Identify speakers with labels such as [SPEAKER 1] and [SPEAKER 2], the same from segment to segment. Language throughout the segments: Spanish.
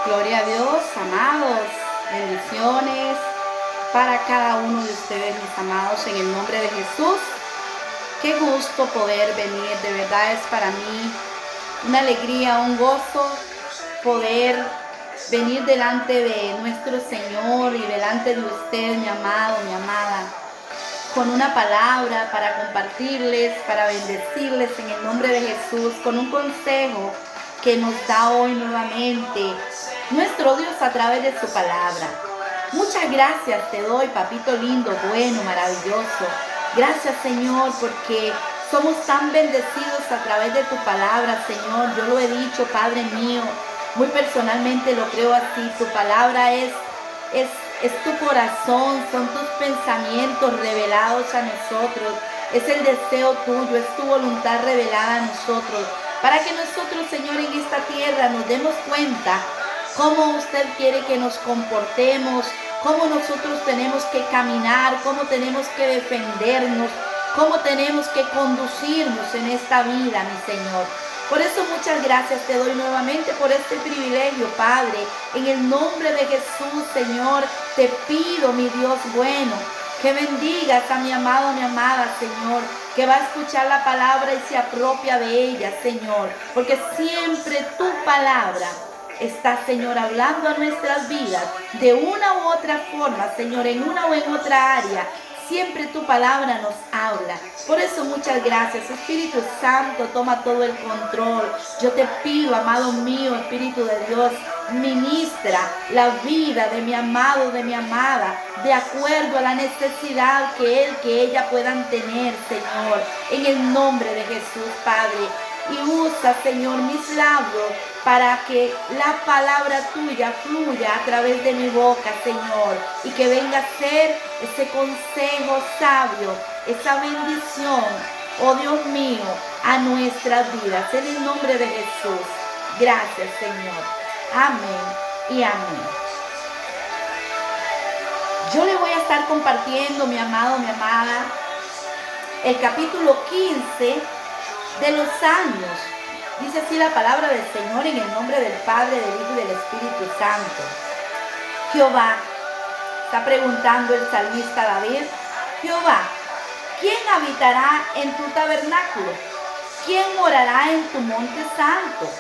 [SPEAKER 1] Gloria a Dios, amados. Bendiciones para cada uno de ustedes, mis amados, en el nombre de Jesús. Qué gusto poder venir, de verdad es para mí una alegría, un gozo poder venir delante de nuestro Señor y delante de usted, mi amado, mi amada, con una palabra para compartirles, para bendecirles en el nombre de Jesús, con un consejo que nos da hoy nuevamente nuestro Dios a través de su palabra. Muchas gracias te doy, papito lindo, bueno, maravilloso. Gracias, Señor, porque somos tan bendecidos a través de tu palabra, Señor. Yo lo he dicho, Padre mío, muy personalmente lo creo así. Tu palabra es tu corazón, son tus pensamientos revelados a nosotros. Es el deseo tuyo, es tu voluntad revelada a nosotros. Para que nosotros, Señor, en esta tierra nos demos cuenta cómo usted quiere que nos comportemos, cómo nosotros tenemos que caminar, cómo tenemos que defendernos, cómo tenemos que conducirnos en esta vida, mi Señor. Por eso muchas gracias te doy nuevamente por este privilegio, Padre. En el nombre de Jesús, Señor, te pido, mi Dios bueno, que bendigas a mi amado, a mi amada, Señor, que va a escuchar la palabra y se apropia de ella, Señor, porque siempre tu palabra está, Señor, hablando a nuestras vidas de una u otra forma, Señor, en una o en otra área. Siempre tu palabra nos habla. Por eso muchas gracias. Espíritu Santo, toma todo el control. Yo te pido, amado mío, Espíritu de Dios, ministra la vida de mi amado, de mi amada, de acuerdo a la necesidad que él, que ella puedan tener, Señor. En el nombre de Jesús, Padre. Y usa, Señor, mis labios para que la palabra tuya fluya a través de mi boca, Señor, y que venga a ser ese consejo sabio, esa bendición, oh Dios mío, a nuestras vidas, en el nombre de Jesús. Gracias, Señor. Amén y amén. Yo le voy a estar compartiendo, mi amado, mi amada, el capítulo 15 de los Salmos. Dice así la palabra del Señor en el nombre del Padre, del Hijo y del Espíritu Santo. Jehová, está preguntando el salmista David, Jehová, ¿quién habitará en tu tabernáculo? ¿Quién morará en tu monte santo?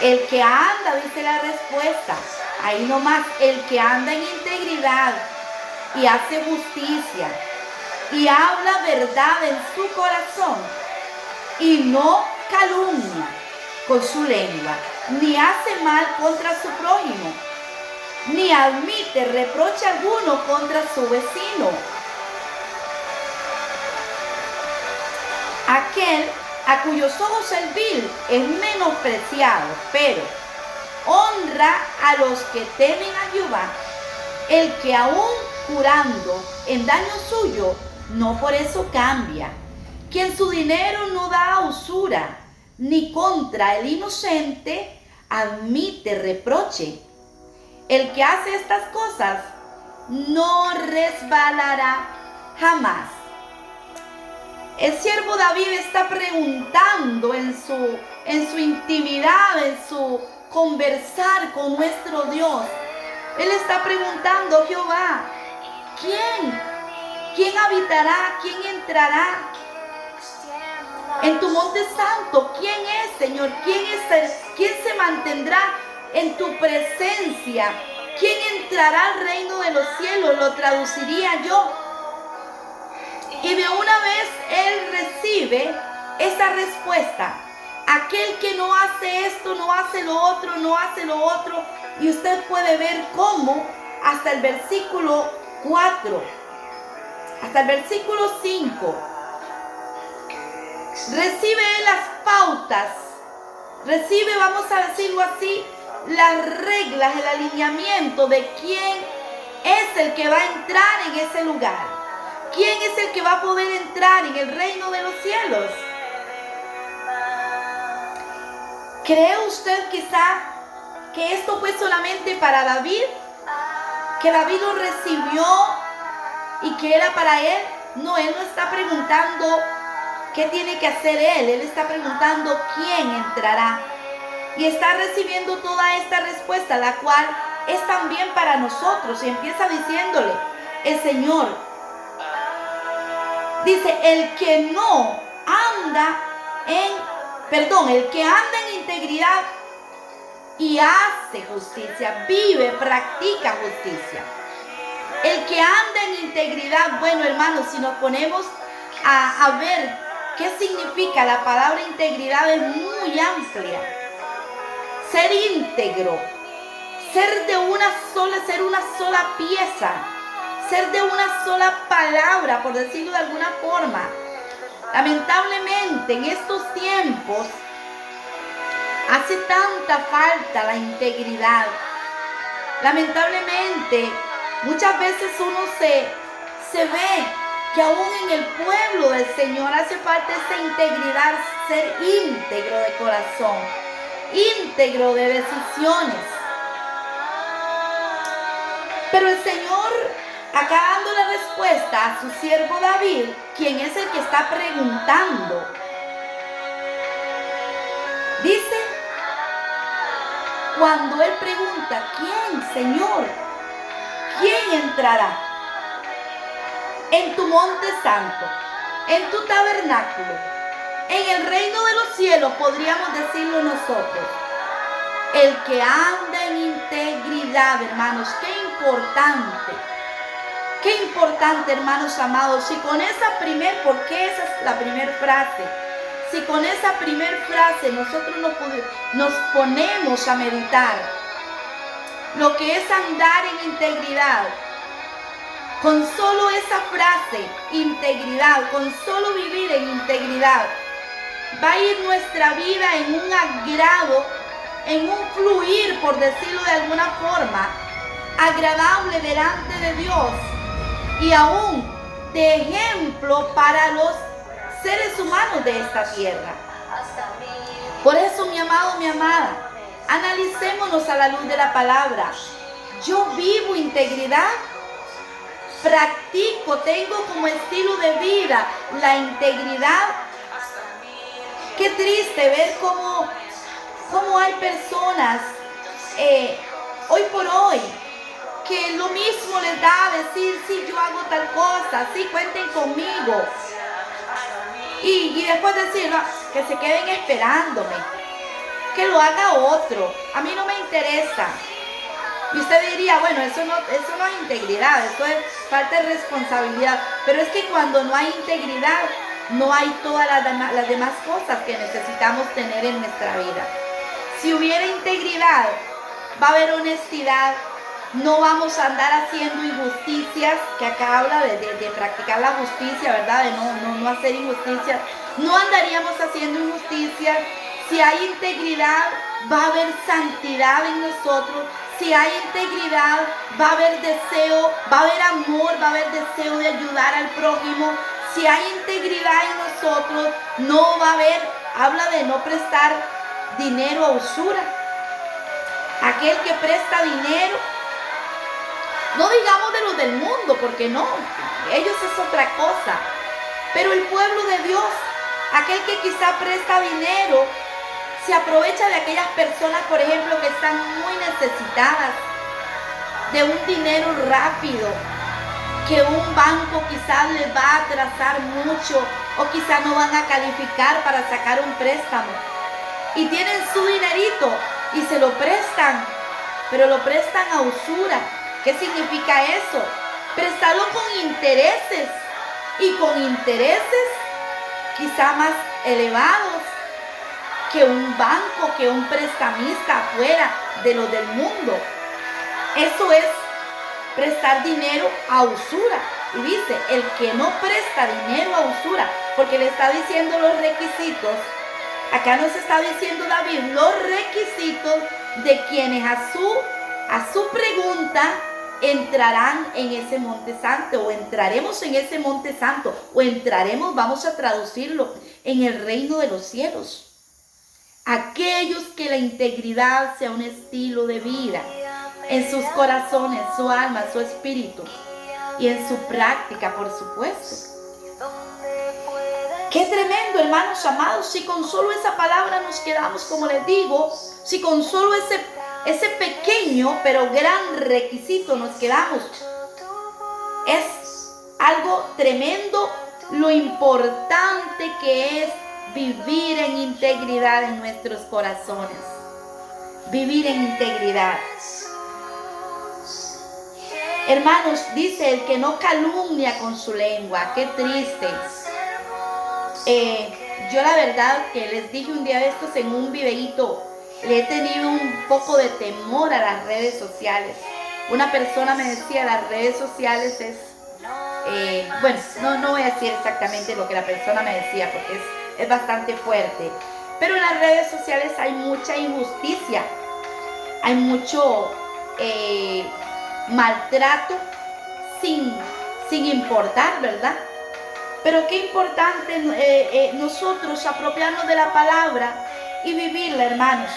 [SPEAKER 1] El que anda, dice la respuesta, ahí nomás, el que anda en integridad y hace justicia y habla verdad en su corazón y no calumnia con su lengua, ni hace mal contra su prójimo, ni admite reproche alguno contra su vecino. Aquel a cuyos ojos el vil es menospreciado, pero honra a los que temen a Jehová, el que aún jurando en daño suyo, no por eso cambia. Quien su dinero no da a usura, ni contra el inocente admite reproche. El que hace estas cosas no resbalará jamás. El siervo David está preguntando en su intimidad, en su conversar con nuestro Dios. Él está preguntando, Jehová, ¿quién habitará? ¿Quién entrará en tu monte santo? ¿Quién es, Señor? ¿Quién se mantendrá en tu presencia? ¿Quién entrará al reino de los cielos? Lo traduciría yo. Y de una vez él recibe esa respuesta. Aquel que no hace esto, no hace lo otro, no hace lo otro. Y usted puede ver cómo hasta el versículo 4, hasta el versículo 5, recibe las pautas, recibe, vamos a decirlo así, las reglas, el alineamiento de quién es el que va a entrar en ese lugar. ¿Quién es el que va a poder entrar en el reino de los cielos? ¿Cree usted quizá que esto fue solamente para David? ¿Que David lo recibió y que era para él? No, él no está preguntando qué tiene que hacer él está preguntando quién entrará. Y está recibiendo toda esta respuesta, la cual es también para nosotros. Y empieza diciéndole, el Señor dice, el que anda en integridad y hace justicia, vive, practica justicia. El que anda en integridad, bueno, hermanos, si nos ponemos a ver qué significa la palabra integridad, es muy amplia. Ser íntegro, ser una sola pieza, ser de una sola palabra, por decirlo de alguna forma. Lamentablemente en estos tiempos hace tanta falta la integridad. Lamentablemente muchas veces uno se ve que aún en el pueblo del Señor hace falta esa integridad, ser íntegro de corazón, íntegro de decisiones. Pero el Señor, acá dando la respuesta a su siervo David, quien es el que está preguntando, dice, cuando él pregunta, ¿quién, Señor? ¿Quién entrará en tu monte santo, en tu tabernáculo, en el reino de los cielos? Podríamos decirlo nosotros. El que anda en integridad, hermanos, qué importante, hermanos amados. Y con porque esa es la primera frase. Si con esa primera frase nosotros nos ponemos a meditar lo que es andar en integridad, con solo esa frase, integridad, con solo vivir en integridad, va a ir nuestra vida en un agrado, en un fluir, por decirlo de alguna forma, agradable delante de Dios y aún de ejemplo para los seres humanos de esta tierra. Por eso, mi amado, mi amada, analicémonos a la luz de la palabra. Yo vivo integridad, practico, tengo como estilo de vida la integridad. Qué triste ver cómo hay personas hoy por hoy que lo mismo les da decir, sí, yo hago tal cosa, sí, cuenten conmigo. Y después decir, no, que se queden esperándome, que lo haga otro, a mí no me interesa. Y usted diría, bueno, eso no es integridad, eso es falta de responsabilidad. Pero es que cuando no hay integridad, no hay todas las demás cosas que necesitamos tener en nuestra vida. Si hubiera integridad, va a haber honestidad, no vamos a andar haciendo injusticias, que acá habla de practicar la justicia, ¿verdad? De no hacer injusticias. No andaríamos haciendo injusticias. Si hay integridad, va a haber santidad en nosotros. Si hay integridad, va a haber deseo, va a haber amor, va a haber deseo de ayudar al prójimo. Si hay integridad en nosotros, no va a haber, habla de no prestar dinero a usura. Aquel que presta dinero, no digamos de los del mundo, porque no, ellos es otra cosa. Pero el pueblo de Dios, aquel que quizá presta dinero, se aprovecha de aquellas personas, por ejemplo, que están muy necesitadas de un dinero rápido, que un banco quizás les va a atrasar mucho o quizás no van a calificar para sacar un préstamo. Y tienen su dinerito y se lo prestan, pero lo prestan a usura. ¿Qué significa eso? Prestarlo con intereses, y con intereses quizá más elevados que un banco, que un prestamista afuera de los del mundo. Eso es prestar dinero a usura. Y dice, el que no presta dinero a usura, porque le está diciendo los requisitos. Acá nos está diciendo David los requisitos de quienes a su pregunta entrarán en ese monte santo, o entraremos en ese monte santo, o entraremos, vamos a traducirlo, en el reino de los cielos. Aquellos que la integridad sea un estilo de vida en sus corazones, su alma, su espíritu y en su práctica, por supuesto. Qué tremendo, hermanos amados, si con solo esa palabra nos quedamos, como les digo, si con solo ese pequeño pero gran requisito nos quedamos. Es algo tremendo lo importante que es vivir en integridad en nuestros corazones. Vivir en integridad. Hermanos, dice el que no calumnia con su lengua. Qué triste. Yo la verdad que les dije un día de estos en un videíto, le he tenido un poco de temor a las redes sociales. Una persona me decía, las redes sociales es, bueno, no voy a decir exactamente lo que la persona me decía porque es bastante fuerte. Pero en las redes sociales hay mucha injusticia, hay mucho maltrato sin importar, ¿verdad? Pero qué importante nosotros apropiarnos de la palabra y vivirla, hermanos.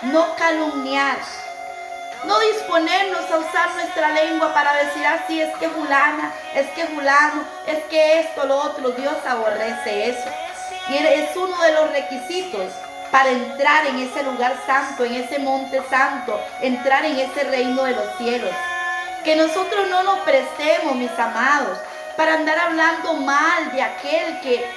[SPEAKER 1] No calumniar, no disponernos a usar nuestra lengua para decir así, es que fulana, es que fulano, es que esto, lo otro. Dios aborrece eso. Y es uno de los requisitos para entrar en ese lugar santo, en ese monte santo, entrar en ese reino de los cielos. Que nosotros no nos prestemos, mis amados, para andar hablando mal de aquel que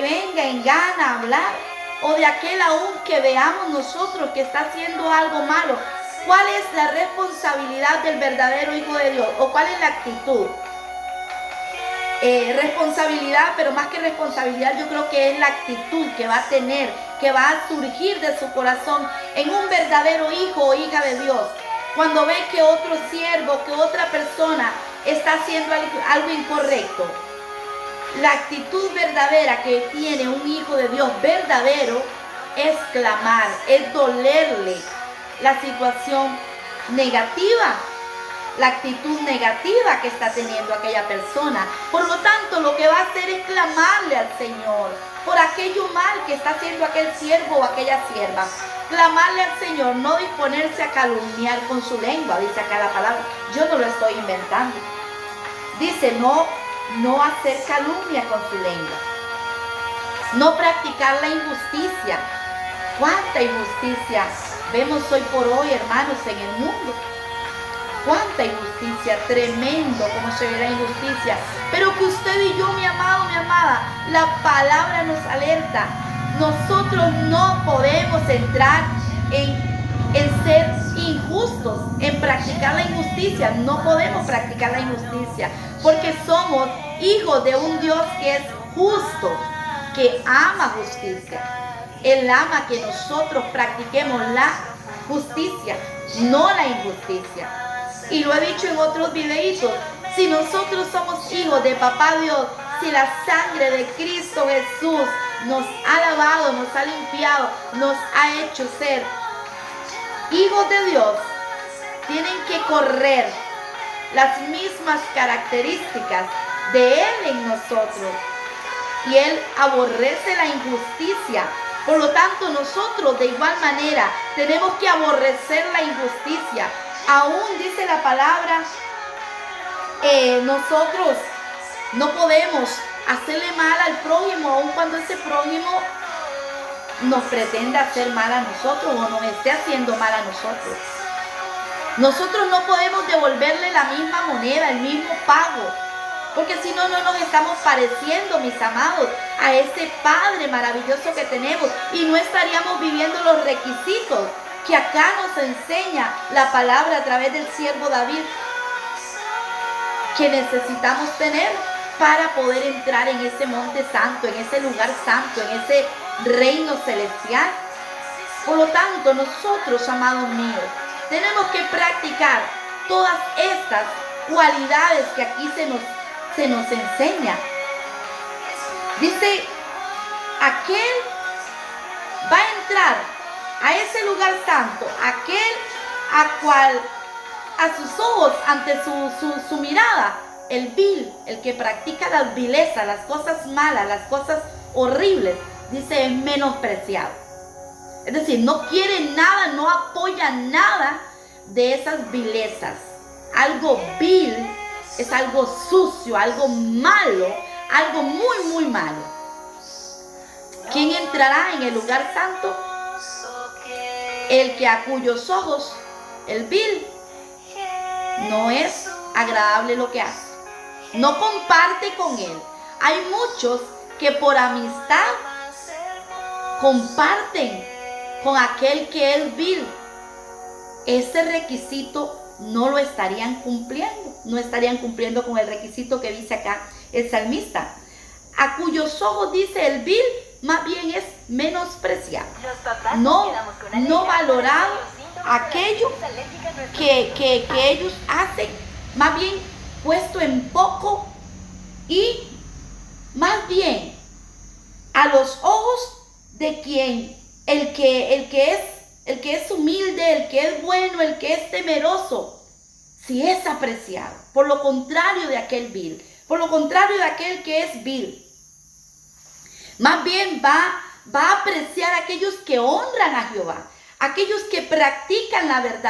[SPEAKER 1] venga en gana a hablar, o de aquel aún que veamos nosotros que está haciendo algo malo. ¿Cuál es la responsabilidad del verdadero Hijo de Dios? ¿O cuál es la actitud? Responsabilidad, pero más que responsabilidad, yo creo que es la actitud que va a tener, que va a surgir de su corazón en un verdadero hijo o hija de Dios. Cuando ve que otro siervo, que otra persona está haciendo algo incorrecto. La actitud verdadera que tiene un hijo de Dios verdadero es clamar, es dolerle la situación negativa, la actitud negativa que está teniendo aquella persona. Por lo tanto, lo que va a hacer es clamarle al Señor por aquello mal que está haciendo aquel siervo o aquella sierva. Clamarle al Señor, no disponerse a calumniar con su lengua, dice acá la palabra. Yo no lo estoy inventando. Dice no hacer calumnia con su lengua. No practicar la injusticia. ¿Cuánta injusticia vemos hoy por hoy, hermanos, en el mundo? Cuánta injusticia, tremendo como se ve la injusticia. Pero que usted y yo, mi amado, mi amada, la palabra nos alerta. Nosotros no podemos entrar en ser injustos, en practicar la injusticia. No podemos practicar la injusticia porque somos hijos de un Dios que es justo, que ama justicia. Él ama que nosotros practiquemos la justicia, no la injusticia. Y lo he dicho en otros videitos, si nosotros somos hijos de Papá Dios, si la sangre de Cristo Jesús nos ha lavado, nos ha limpiado, nos ha hecho ser hijos de Dios, tienen que correr las mismas características de Él en nosotros. Y Él aborrece la injusticia. Por lo tanto, nosotros de igual manera tenemos que aborrecer la injusticia. Aún dice la palabra, nosotros no podemos hacerle mal al prójimo, aun cuando ese prójimo nos pretenda hacer mal a nosotros o nos esté haciendo mal a nosotros. Nosotros no podemos devolverle la misma moneda, el mismo pago, porque si no, no nos estamos pareciendo, mis amados, a ese Padre maravilloso que tenemos y no estaríamos viviendo los requisitos que acá nos enseña la palabra a través del siervo David, que necesitamos tener para poder entrar en ese monte santo, en ese lugar santo, en ese reino celestial. Por lo tanto, nosotros, amados míos, tenemos que practicar todas estas cualidades que aquí se nos enseña. Dice, aquel va a entrar a ese lugar santo, aquel a cual a sus ojos, ante su mirada, el vil, el que practica las vilezas, las cosas malas, las cosas horribles, dice, es menospreciado. Es decir, no quiere nada, no apoya nada de esas vilezas. Algo vil es algo sucio, algo malo, algo muy, muy malo. ¿Quién entrará en el lugar santo? El que a cuyos ojos el vil no es agradable lo que hace. No comparte con él. Hay muchos que por amistad comparten con aquel que es vil. Ese requisito no lo estarían cumpliendo. No estarían cumpliendo con el requisito que dice acá el salmista. A cuyos ojos, dice el vil, más bien es menospreciado. No valorado aquello que ellos hacen, más bien puesto en poco, y más bien a los ojos de quien el que es humilde, el que es bueno, el que es temeroso, si es apreciado. Por lo contrario de aquel vil, por lo contrario de aquel que es vil, más bien va a apreciar a aquellos que honran a Jehová, aquellos que practican la verdad.